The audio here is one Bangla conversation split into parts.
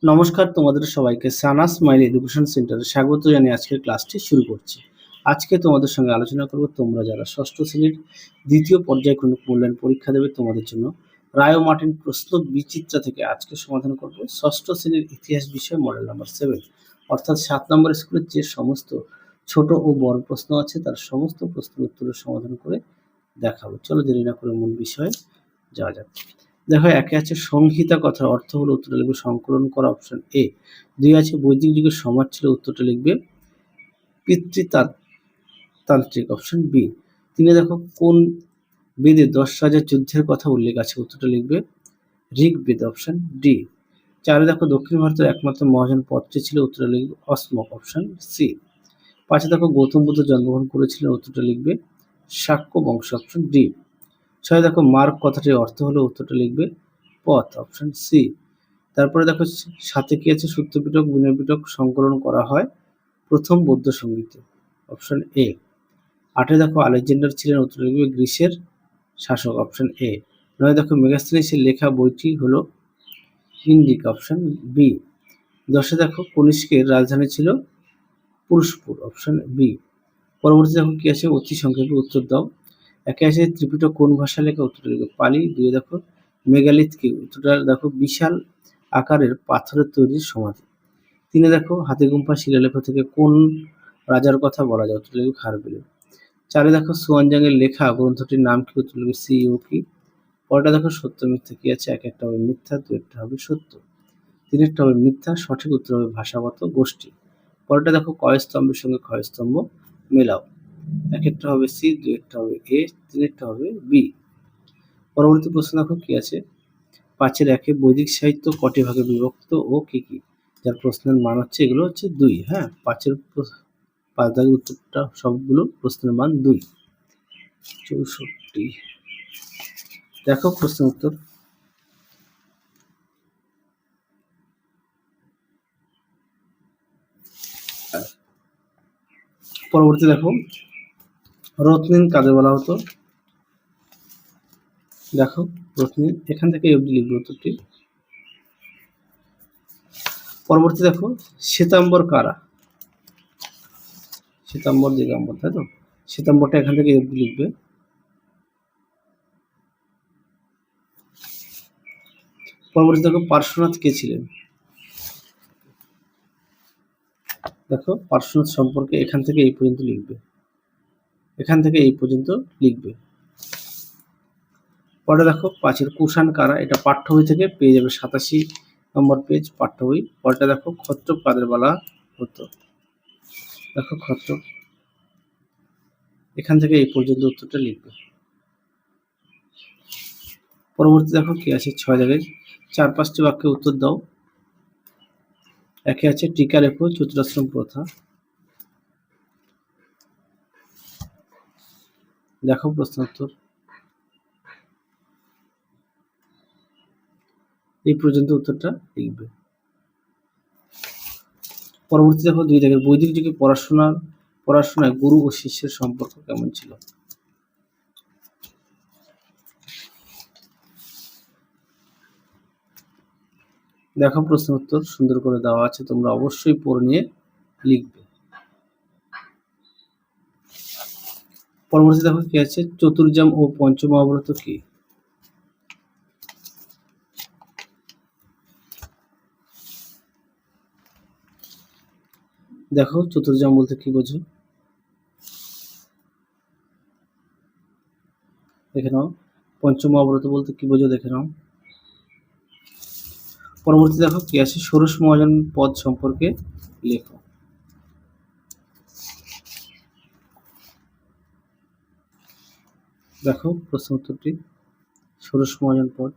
নমস্কার তোমাদের সবাইকে সানা স্মাইল এডুকেশন সেন্টারে স্বাগত জানিয়ে আজকের ক্লাসটি শুরু করছি। আজকে তোমাদের সঙ্গে আলোচনা করব তোমরা যারা ষষ্ঠ শ্রেণীর দ্বিতীয় পর্যায়ক্রমিক মূল্যায়ন পরীক্ষা দেবে তোমাদের জন্য রায় ও মার্টিন প্রশ্ন বিচিত্রা থেকে আজকে সমাধান করব ষষ্ঠ শ্রেণীর ইতিহাস বিষয় মডেল নাম্বার 7 অর্থাৎ 7 নম্বর স্কুলের যে সমস্ত ছোট ও বড় প্রশ্ন আছে তার সমস্ত প্রশ্নের উত্তরের সমাধান করে দেখাবো। চলো দেরি না করে মূল বিষয়ে যাওয়া যাক। দেখো, একে আছে সংহিতা কথার অর্থ হলো, উত্তরটা লিখবে সংকলন করা, অপশন এ। 2 আছে বৈদিক যুগের সমাজ ছিল, উত্তরটা লিখবে পিতৃতান্ত্রিক, অপশন বি। 3 দেখো কোন বেদে 10,000 যুদ্ধের কথা উল্লেখ আছে, উত্তরটা লিখবে ঋগ্বেদ, অপশন ডি। 4 দেখো দক্ষিণ ভারতের একমাত্র মহাজন পথটি ছিল, উত্তরটা লিখবে অসমক, অপশন সি। 5 দেখো গৌতম বুদ্ধ জন্মগ্রহণ করেছিলেন, উত্তরটা লিখবে শাক্য বংশ, অপশন ডি। 6 দেখো মার্গ কথাটির অর্থ হলো, উত্তরটা লিখবে পথ, অপশন সি। তারপরে দেখো সাথে কি আছে, সূত্রপিটক বিনয় পিটক সংকলন করা হয় প্রথম বৌদ্ধ সঙ্গীতে, অপশন এ। 8 দেখো আলেকজান্ডার ছিলেন, উত্তর লিখবে গ্রিসের শাসক, অপশন এ। 9 দেখো মেগাস্থেনিসের লেখা বইটি হলো ইন্ডিকা, অপশন বি। 10 দেখো কনিষ্কের রাজধানী ছিল পুরুষপুর, অপশন বি। পরবর্তী দেখো কি আছে, অতি সংক্ষেপে উত্তর দাও। একে আছে ত্রিপিটক কোন ভাষা লেখা, উত্তরটা লিখবে পালি। 2 দেখো মেগালিথ কি, উত্তরটা দেখো বিশাল আকারের পাথরের তৈরি সমাধি। 3 দেখো হাতিগুম্ফা শিলালেখ থেকে কোন রাজার কথা বলা যায়, উত্তরটা লিখবে খারবেলের। 4 দেখো সুয়ানজাংয়ের লেখা গ্রন্থটির নাম কি, উত্তর লিখবে সিইউ কি। পরেরটা দেখো সত্য মিথ্যা কি আছে, একটা হবে মিথ্যা, 2টা হবে সত্য, 3টা হবে মিথ্যা, সঠিক উত্তর হবে ভাষাগত গোষ্ঠী। পরেরটা দেখো কয় স্তম্ভের সঙ্গে ক্ষয় স্তম্ভ মেলাও, একটা হবে সি, 2টা হবে এ, 3টা হবে বি। পরবর্তী প্রশ্ন দেখো কি আছে, 5-এর 1 বৈদিক সাহিত্য কটি ভাগে বিভক্ত ও কি কি, যার প্রশ্নের মান হচ্ছে এগুলো হচ্ছে 2। হ্যাঁ, 5 দাগের উত্তরটা সবগুলো প্রশ্নের মান 2। 64 দেখো প্রশ্ন উত্তর। পরবর্তী দেখো রত্নিন কাদের বলা হতো, দেখো রত্নিন এখান থেকে অবধি লিখবে উত্তরটি। পরবর্তী দেখো শ্বেতাম্বর কারা, শ্বেতাম্বর দিগম্বর, তাই তো শ্বেতাম্বরটা এখান থেকে অবধি লিখবে। পরবর্তী দেখো পার্শ্বনাথ কে ছিলেন, দেখো পার্শ্বনাথ সম্পর্কে এখান থেকে এই পর্যন্ত লিখবে, এখান থেকে এই পর্যন্ত লিখবে। পরে দেখো 5-এর কুষাণ কারা, এটা পাঠ্য বই থেকে পেয়ে যাবে 87 নম্বর পেজ পাঠ্য বই। পরেরটা দেখো ক্ষত্রপ কাদের বলা হতো, দেখো ক্ষত্রপ এখান থেকে এই পর্যন্ত উত্তরটা লিখবে। পরবর্তী দেখো কি আছে, 6 জায়গায় 4-5টি বাক্যে উত্তর দাও। একে আছে টিকা লেখো চতুরাশ্রম প্রথা, দেখো প্রশ্ন উত্তর এই পর্যন্ত উত্তরটা লিখবে। পরবর্তী দেখো 2 জায়গায় বৈদিক যুগে পড়াশোনায় গুরু ও শিষ্যের সম্পর্ক কেমন ছিল, দেখো প্রশ্ন উত্তর সুন্দর করে দেওয়া আছে, তোমরা অবশ্যই পড়ে নিয়ে লিখবে। পরবর্তী দেখো কি আছে, চতুর্জাম ও পঞ্চমহাব্রত কি, দেখো চতুর্জাম বলতে কি বোঝো, দেখে নাও। পঞ্চমহাব্রত বলতে কি বোঝো দেখে নাও। পরবর্তী দেখো কি আছে, ষোড়শ মহাজন পদ সম্পর্কে লেখো, দেখো প্রশ্ন উত্তরটি ষোড়শ মহাজন পদ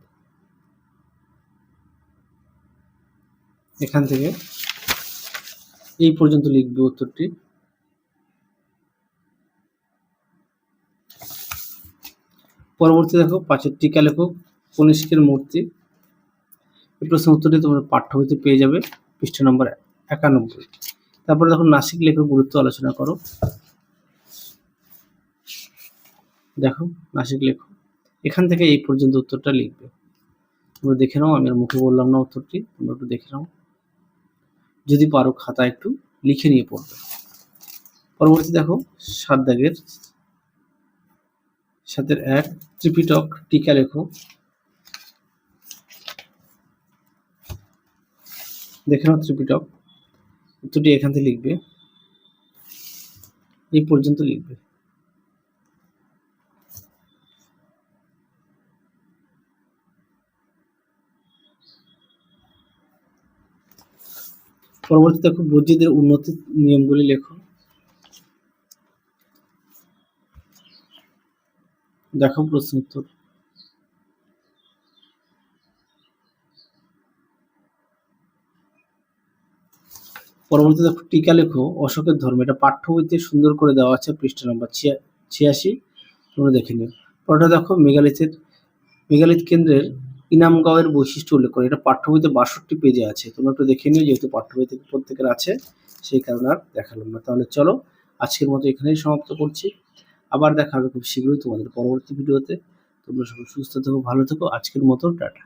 এখান থেকে এই পর্যন্ত লিখবে উত্তরটি। পরবর্তী দেখো 5-এর টিকা লেখো কনিষ্কের মূর্তি, এই প্রশ্ন উত্তরটি তোমরা পাঠ্য বইতে পেয়ে যাবে পৃষ্ঠা নম্বর 91। তারপরে দেখো নাসিক লেখার গুরুত্ব আলোচনা করো, দেখো নাসিক লেখো এখান থেকে এই পর্যন্ত উত্তরটা লিখবে। তোমরা দেখে নাও, আমি আর মুখে বললাম না উত্তরটি, তোমরা একটু দেখে নাও। যদি পারো খাতা একটু লিখে নিয়ে পড়বে। পরবর্তী দেখো 7 দাগের 7-1 ত্রিপিটক টিকা লেখো। দেখে নাও ত্রিপিটক, উত্তরটি এখান থেকে লিখবে, এই পর্যন্ত লিখবে। পরবর্তী দেখো বৈদ্যুতিক উন্নতির নিয়মগুলি লেখো। দেখো প্রশ্ন উত্তর। পরবর্তী দেখো টিকা লেখো অশোকের ধর্ম, এটা পাঠ্য বইতে সুন্দর করে দেওয়া আছে, পৃষ্ঠা নম্বর 86, তোমরা দেখে নিও। পরটা দেখো মেগালিথ কেন্দ্রের ইনামগাঁওয়ের বৈশিষ্ট্য উল্লেখ করে, এটা পাঠ্য বইতে 62 পেজে আছে, তোমরা একটু দেখে নিও, যেহেতু পাঠ্য বইতে প্রত্যেকের আছে সেই কারণে আর দেখালাম না। তাহলে চলো আজকের মতো এখানেই সমাপ্ত করছি, আবার দেখা হবে খুব শীঘ্রই তোমাদের পরবর্তী ভিডিওতে। তোমরা সবাই সুস্থ থেকো, ভালো থেকো, আজকের মতো টাটা।